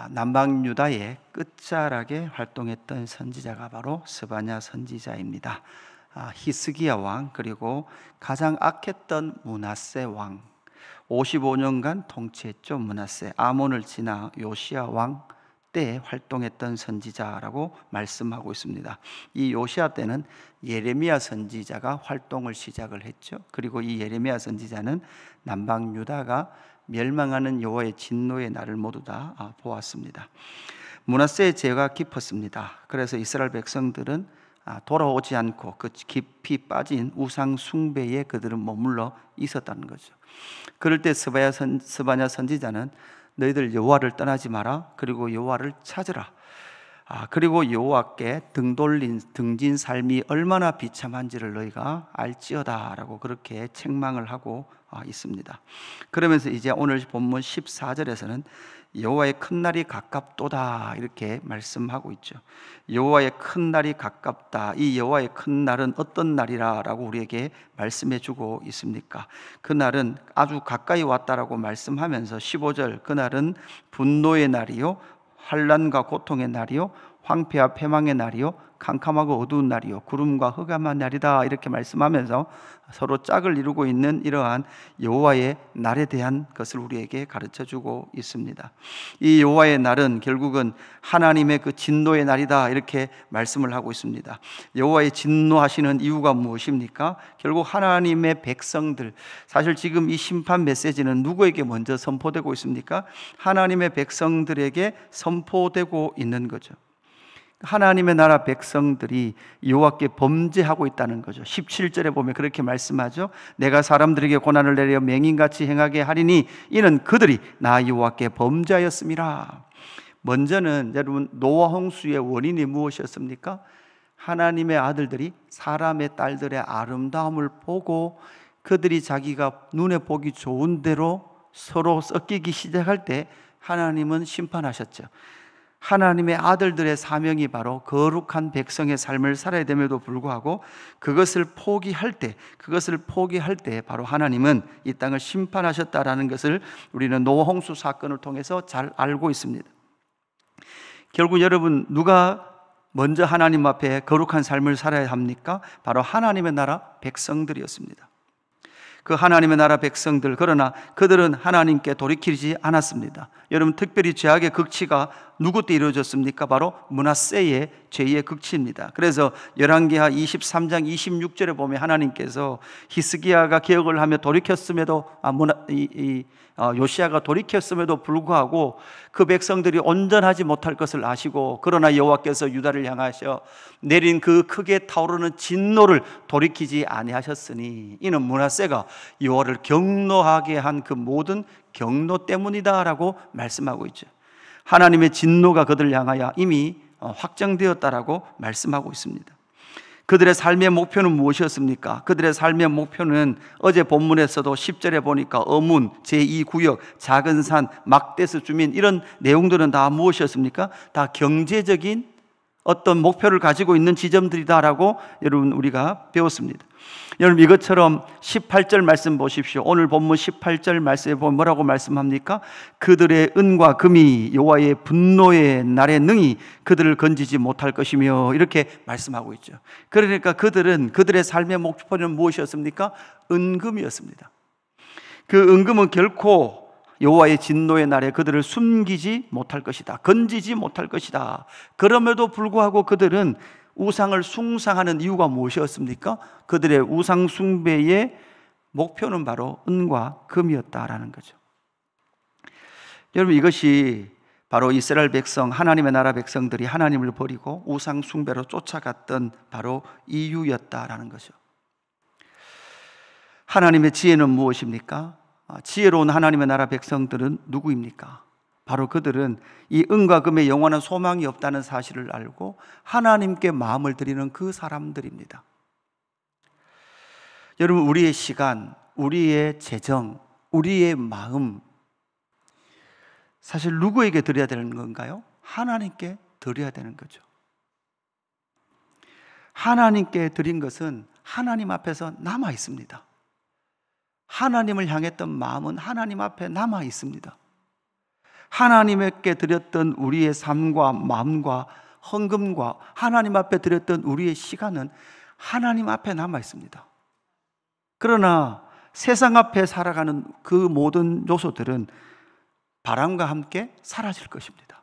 남방 유다의 끝자락에 활동했던 선지자가 바로 스바냐 선지자입니다. 히스기야 왕, 그리고 가장 악했던 므낫세 왕, 55년간 통치했죠. 므낫세, 아몬을 지나 요시야 왕 때 활동했던 선지자라고 말씀하고 있습니다. 이 요시야 때는 예레미야 선지자가 활동을 시작을 했죠. 그리고 이 예레미야 선지자는 남방 유다가 멸망하는 여호와의 진노의 날을 모두 다 보았습니다. 므낫세의 죄가 깊었습니다. 그래서 이스라엘 백성들은 돌아오지 않고 그 깊이 빠진 우상 숭배에 그들은 머물러 있었다는 거죠. 그럴 때 스바냐 선지자는 너희들 여호와를 떠나지 마라, 그리고 여호와를 찾으라, 그리고 여호와께 등진 삶이 얼마나 비참한지를 너희가 알지어다 라고 그렇게 책망을 하고 있습니다. 그러면서 이제 오늘 본문 14절에서는 여호와의 큰 날이 가깝도다 이렇게 말씀하고 있죠. 여호와의 큰 날이 가깝다. 이 여호와의 큰 날은 어떤 날이라 라고 우리에게 말씀해 주고 있습니까? 그 날은 아주 가까이 왔다라고 말씀하면서 15절, 그 날은 분노의 날이요, 환난과 고통의 날이요, 황폐와 패망의 날이요, 캄캄하고 어두운 날이요, 구름과 흑암한 날이다 이렇게 말씀하면서 서로 짝을 이루고 있는 이러한 여호와의 날에 대한 것을 우리에게 가르쳐주고 있습니다. 이 여호와의 날은 결국은 하나님의 그 진노의 날이다 이렇게 말씀을 하고 있습니다. 여호와의 진노하시는 이유가 무엇입니까? 결국 하나님의 백성들, 사실 지금 이 심판 메시지는 누구에게 먼저 선포되고 있습니까? 하나님의 백성들에게 선포되고 있는 거죠. 하나님의 나라 백성들이 여호와께 범죄하고 있다는 거죠. 17절에 보면 그렇게 말씀하죠. 내가 사람들에게 고난을 내려 맹인같이 행하게 하리니 이는 그들이 나 여호와께 범죄하였음이라. 먼저는 여러분, 노아 홍수의 원인이 무엇이었습니까? 하나님의 아들들이 사람의 딸들의 아름다움을 보고 그들이 자기가 눈에 보기 좋은 대로 서로 섞이기 시작할 때 하나님은 심판하셨죠. 하나님의 아들들의 사명이 바로 거룩한 백성의 삶을 살아야 됨에도 불구하고 그것을 포기할 때 바로 하나님은 이 땅을 심판하셨다라는 것을 우리는 노아 홍수 사건을 통해서 잘 알고 있습니다. 결국 여러분, 누가 먼저 하나님 앞에 거룩한 삶을 살아야 합니까? 바로 하나님의 나라 백성들이었습니다. 그 하나님의 나라 백성들, 그러나 그들은 하나님께 돌이키지 않았습니다. 여러분, 특별히 죄악의 극치가 누구 때 이루어졌습니까? 바로 므낫세의 죄의 극치입니다. 그래서 열왕기하 23장 26절에 보면 하나님께서 히스기야가 개혁을 하며 돌이켰음에도 요시야가 돌이켰음에도 불구하고 그 백성들이 온전하지 못할 것을 아시고, 그러나 여호와께서 유다를 향하셔 내린 그 크게 타오르는 진노를 돌이키지 아니하셨으니 이는 므낫세가 여호와를 경노하게 한 그 모든 경노 때문이다라고 말씀하고 있죠. 하나님의 진노가 그들을 향하여 이미 확정되었다라고 말씀하고 있습니다. 그들의 삶의 목표는 무엇이었습니까? 그들의 삶의 목표는 어제 본문에서도 10절에 보니까 어문, 제2구역, 작은 산, 막데스 주민, 이런 내용들은 다 무엇이었습니까? 다 경제적인 어떤 목표를 가지고 있는 지점들이다라고 여러분 우리가 배웠습니다. 여러분, 이것처럼 18절 말씀 보십시오. 오늘 본문 18절 말씀에 보면 뭐라고 말씀합니까? 그들의 은과 금이 여호와의 분노의 날에 능히 그들을 건지지 못할 것이며 이렇게 말씀하고 있죠. 그러니까 그들의 삶의 목표는 무엇이었습니까? 은금이었습니다. 그 은금은 결코 여호와의 진노의 날에 그들을 숨기지 못할 것이다, 건지지 못할 것이다. 그럼에도 불구하고 그들은 우상을 숭상하는 이유가 무엇이었습니까? 그들의 우상 숭배의 목표는 바로 은과 금이었다라는 거죠. 여러분, 이것이 바로 이스라엘 백성, 하나님의 나라 백성들이 하나님을 버리고 우상 숭배로 쫓아갔던 바로 이유였다라는 거죠. 하나님의 지혜는 무엇입니까? 지혜로운 하나님의 나라 백성들은 누구입니까? 바로 그들은 이 은과 금에 영원한 소망이 없다는 사실을 알고 하나님께 마음을 드리는 그 사람들입니다. 여러분, 우리의 시간, 우리의 재정, 우리의 마음, 사실 누구에게 드려야 되는 건가요? 하나님께 드려야 되는 거죠. 하나님께 드린 것은 하나님 앞에서 남아 있습니다. 하나님을 향했던 마음은 하나님 앞에 남아 있습니다. 하나님께 드렸던 우리의 삶과 마음과 헌금과 하나님 앞에 드렸던 우리의 시간은 하나님 앞에 남아 있습니다. 그러나 세상 앞에 살아가는 그 모든 요소들은 바람과 함께 사라질 것입니다.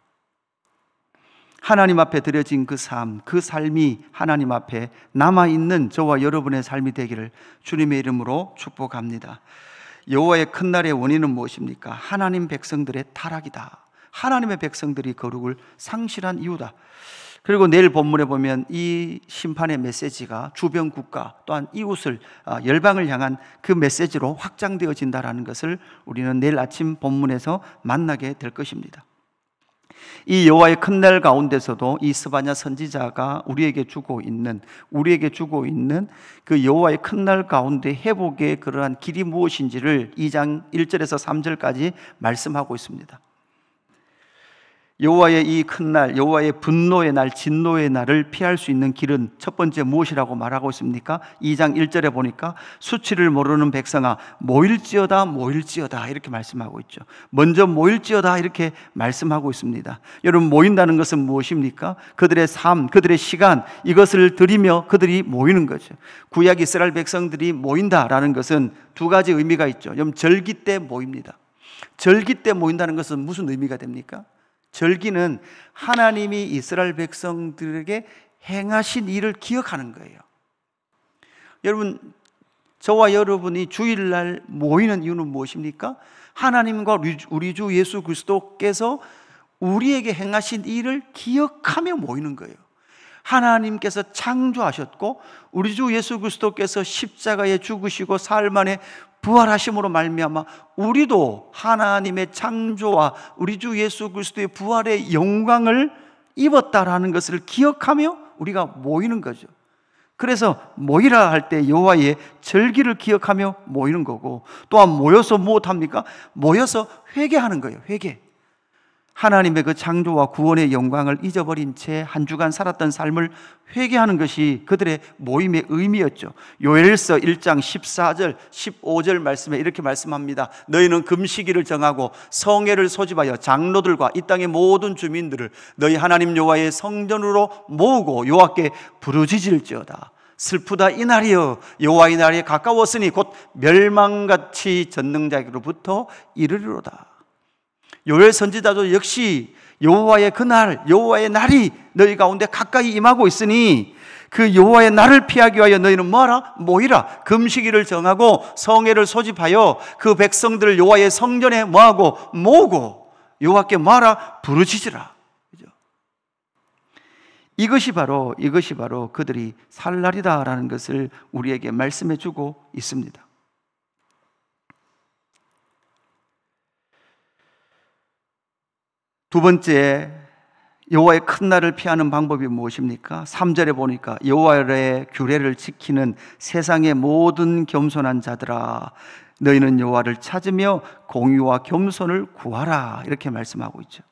하나님 앞에 드려진 그 삶이 하나님 앞에 남아있는 저와 여러분의 삶이 되기를 주님의 이름으로 축복합니다. 여호와의 큰 날의 원인은 무엇입니까? 하나님 백성들의 타락이다. 하나님의 백성들이 거룩을 상실한 이유다. 그리고 내일 본문에 보면 이 심판의 메시지가 주변 국가 또한 이웃을 열방을 향한 그 메시지로 확장되어진다라는 것을 우리는 내일 아침 본문에서 만나게 될 것입니다. 이 여호와의 큰 날 가운데서도 이 스바냐 선지자가 우리에게 주고 있는 그 여호와의 큰 날 가운데 회복의 그러한 길이 무엇인지를 2장 1절에서 3절까지 말씀하고 있습니다. 여호와의 이 큰 날, 여호와의 분노의 날, 진노의 날을 피할 수 있는 길은 첫 번째 무엇이라고 말하고 있습니까? 2장 1절에 보니까 수치를 모르는 백성아 모일지어다 모일지어다 이렇게 말씀하고 있죠. 먼저 모일지어다 이렇게 말씀하고 있습니다. 여러분, 모인다는 것은 무엇입니까? 그들의 삶, 그들의 시간, 이것을 드리며 그들이 모이는 거죠. 구약 이스라엘 백성들이 모인다라는 것은 두 가지 의미가 있죠. 여러분, 절기 때 모입니다. 절기 때 모인다는 것은 무슨 의미가 됩니까? 절기는 하나님이 이스라엘 백성들에게 행하신 일을 기억하는 거예요. 여러분, 저와 여러분이 주일날 모이는 이유는 무엇입니까? 하나님과 우리 주 예수 그리스도께서 우리에게 행하신 일을 기억하며 모이는 거예요. 하나님께서 창조하셨고 우리 주 예수 그리스도께서 십자가에 죽으시고 사흘 만에 부활하심으로 말미암아 우리도 하나님의 창조와 우리 주 예수 그리스도의 부활의 영광을 입었다라는 것을 기억하며 우리가 모이는 거죠. 그래서 모이라 할 때 여호와의 절기를 기억하며 모이는 거고, 또한 모여서 무엇합니까? 모여서 회개하는 거예요. 회개. 하나님의 그 창조와 구원의 영광을 잊어버린 채 한 주간 살았던 삶을 회개하는 것이 그들의 모임의 의미였죠. 요엘서 1장 14절 15절 말씀에 이렇게 말씀합니다. 너희는 금식일을 정하고 성회를 소집하여 장로들과 이 땅의 모든 주민들을 너희 하나님 여호와의 성전으로 모으고 여호와께 부르짖을지어다. 슬프다 이날이여, 여호와의 날이 가까웠으니 곧 멸망같이 전능자에게로부터 이르리로다. 요엘 선지자도 역시 여호와의 그날, 여호와의 날이 너희 가운데 가까이 임하고 있으니 그 여호와의 날을 피하기 위하여 너희는 뭐하라? 모이라. 금식일을 정하고 성회를 소집하여 그 백성들을 여호와의 성전에 뭐하고? 모으고 여호와께 뭐하라? 부르짖으라. 이것이 바로 그들이 살 날이다라는 것을 우리에게 말씀해 주고 있습니다. 두 번째, 여호와의 큰 날을 피하는 방법이 무엇입니까? 3절에 보니까 여호와의 규례를 지키는 세상의 모든 겸손한 자들아, 너희는 여호와를 찾으며 공의와 겸손을 구하라, 이렇게 말씀하고 있죠.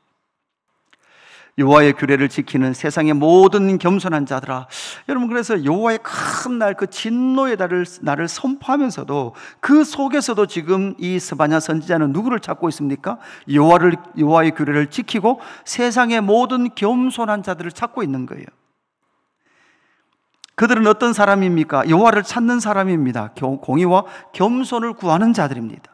여호와의 규례를 지키는 세상의 모든 겸손한 자들아. 여러분, 그래서 여호와의 큰 날, 그 진노의 날을 선포하면서도 그 속에서도 지금 이 스바냐 선지자는 누구를 찾고 있습니까? 여호와의 규례를 지키고 세상의 모든 겸손한 자들을 찾고 있는 거예요. 그들은 어떤 사람입니까? 여호와를 찾는 사람입니다. 공의와 겸손을 구하는 자들입니다.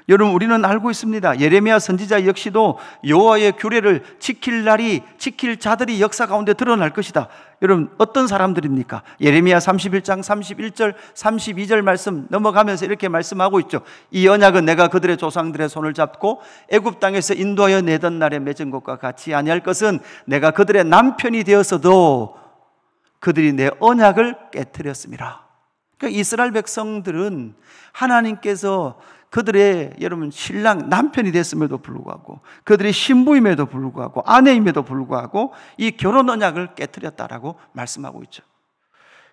여러분, 우리는 알고 있습니다. 예레미야 선지자 역시도 여호와의 규례를 지킬 날이, 지킬 자들이 역사 가운데 드러날 것이다. 여러분, 어떤 사람들입니까? 예레미야 31장 31절 32절 말씀 넘어가면서 이렇게 말씀하고 있죠. 이 언약은 내가 그들의 조상들의 손을 잡고 애굽 땅에서 인도하여 내던 날에 맺은 것과 같이 아니할 것은 내가 그들의 남편이 되었어도 그들이 내 언약을 깨뜨렸습니다. 그러니까 이스라엘 백성들은 하나님께서 그들의, 여러분, 신랑, 남편이 됐음에도 불구하고, 그들의 신부임에도 불구하고, 아내임에도 불구하고 이 결혼 언약을 깨뜨렸다라고 말씀하고 있죠.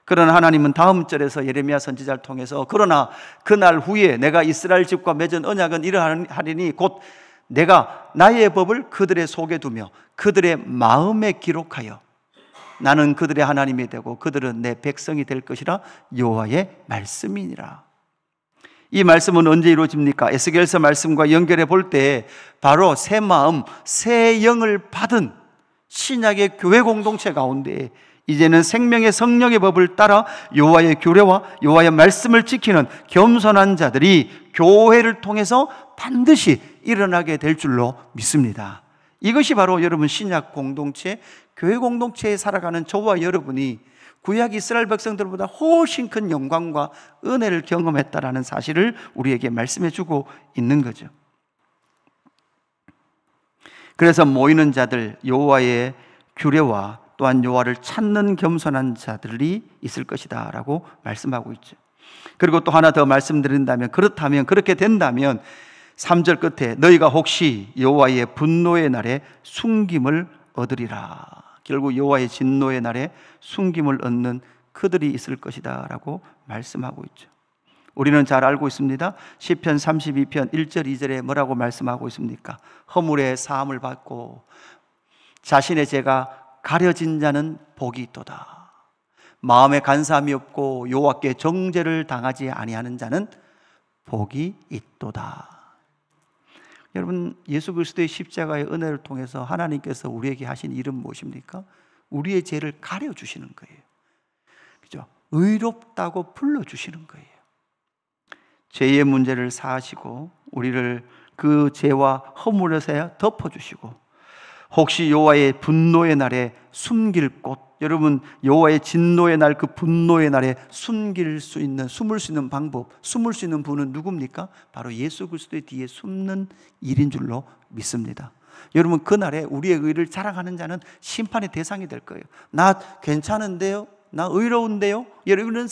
그러나 하나님은 다음 절에서 예레미야 선지자를 통해서 그러나 그날 후에 내가 이스라엘 집과 맺은 언약은 이러하리니 곧 내가 나의 법을 그들의 속에 두며 그들의 마음에 기록하여 나는 그들의 하나님이 되고 그들은 내 백성이 될 것이라 여호와의 말씀이니라. 이 말씀은 언제 이루어집니까? 에스겔서 말씀과 연결해 볼 때 바로 새 마음, 새 영을 받은 신약의 교회 공동체 가운데 이제는 생명의 성령의 법을 따라 여호와의 규례와 여호와의 말씀을 지키는 겸손한 자들이 교회를 통해서 반드시 일어나게 될 줄로 믿습니다. 이것이 바로 여러분 신약 공동체, 교회 공동체에 살아가는 저와 여러분이 구약 이스라엘 백성들보다 훨씬 큰 영광과 은혜를 경험했다라는 사실을 우리에게 말씀해 주고 있는 거죠. 그래서 모이는 자들, 여호와의 규례와 또한 여호와를 찾는 겸손한 자들이 있을 것이다 라고 말씀하고 있죠. 그리고 또 하나 더 말씀드린다면, 그렇다면, 그렇게 된다면 3절 끝에 너희가 혹시 여호와의 분노의 날에 숨김을 얻으리라. 결국 여호와의 진노의 날에 숨김을 얻는 그들이 있을 것이다 라고 말씀하고 있죠. 우리는 잘 알고 있습니다. 시편 32편 1절 2절에 뭐라고 말씀하고 있습니까? 허물의 사함을 받고 자신의 죄가 가려진 자는 복이 있도다. 마음에 간사함이 없고 여호와께 정죄를 당하지 아니하는 자는 복이 있도다. 여러분, 예수 그리스도의 십자가의 은혜를 통해서 하나님께서 우리에게 하신 일은 무엇입니까? 우리의 죄를 가려주시는 거예요. 그죠? 의롭다고 불러주시는 거예요. 죄의 문제를 사하시고 우리를 그 죄와 허물에서 덮어주시고, 혹시 여호와의 분노의 날에 숨길 곳, 여러분 여호와의 진노의 날, 그 분노의 날에 숨을 수 있는 방법, 숨을 수 있는 분은 누굽니까? 바로 예수 그리스도의 뒤에 숨는 일인 줄로 믿습니다. 여러분, 그날에 우리의 의를 자랑하는 자는 심판의 대상이 될 거예요. 나 괜찮은데요? 나 의로운데요? 이런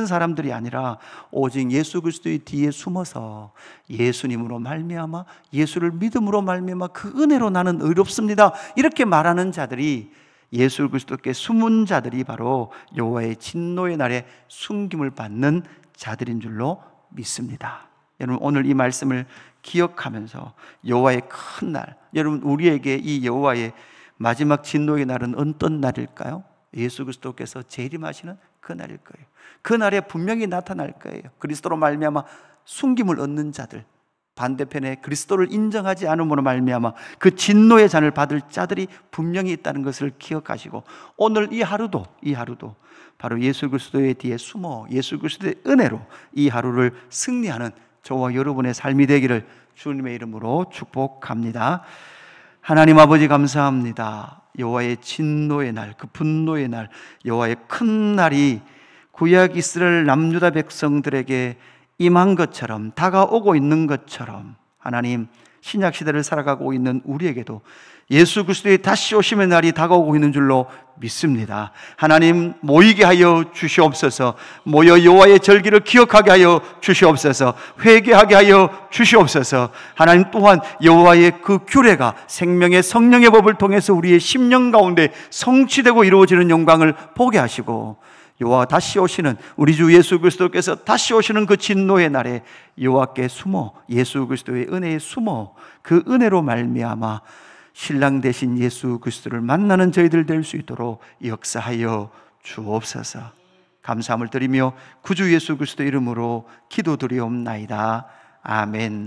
사람들이 아니라 오직 예수 그리스도의 뒤에 숨어서 예수님으로 말미암아, 예수를 믿음으로 말미암아 그 은혜로 나는 의롭습니다, 이렇게 말하는 자들이, 예수 그리스도께 숨은 자들이 바로 여호와의 진노의 날에 숨김을 받는 자들인 줄로 믿습니다. 여러분, 오늘 이 말씀을 기억하면서 여호와의 큰 날, 여러분 우리에게 이 여호와의 마지막 진노의 날은 어떤 날일까요? 예수 그리스도께서 재림하시는 그 날일 거예요. 그 날에 분명히 나타날 거예요. 그리스도로 말미암아 숨김을 얻는 자들, 반대편에 그리스도를 인정하지 않음으로 말미암아 그 진노의 잔을 받을 자들이 분명히 있다는 것을 기억하시고, 오늘 이 하루도 바로 예수 그리스도의 뒤에 숨어 예수 그리스도의 은혜로 이 하루를 승리하는 저와 여러분의 삶이 되기를 주님의 이름으로 축복합니다. 하나님 아버지, 감사합니다. 여호와의 진노의 날, 그 분노의 날, 여호와의 큰 날이 구약 이스라엘 남유다 백성들에게 임한 것처럼, 다가오고 있는 것처럼, 하나님 신약 시대를 살아가고 있는 우리에게도 예수 그리스도의 다시 오심의 날이 다가오고 있는 줄로 믿습니다. 하나님, 모이게 하여 주시옵소서. 모여 여호와의 절기를 기억하게 하여 주시옵소서. 회개하게 하여 주시옵소서. 하나님 또한 여호와의 그 규례가 생명의 성령의 법을 통해서 우리의 심령 가운데 성취되고 이루어지는 영광을 보게 하시고, 여호와 다시 오시는 우리 주 예수 그리스도께서 다시 오시는 그 진노의 날에 여호와께 숨어, 예수 그리스도의 은혜에 숨어 그 은혜로 말미암아 신랑 되신 예수 그리스도를 만나는 저희들 될 수 있도록 역사하여 주옵소서. 감사함을 드리며 구주 예수 그리스도 이름으로 기도드리옵나이다. 아멘.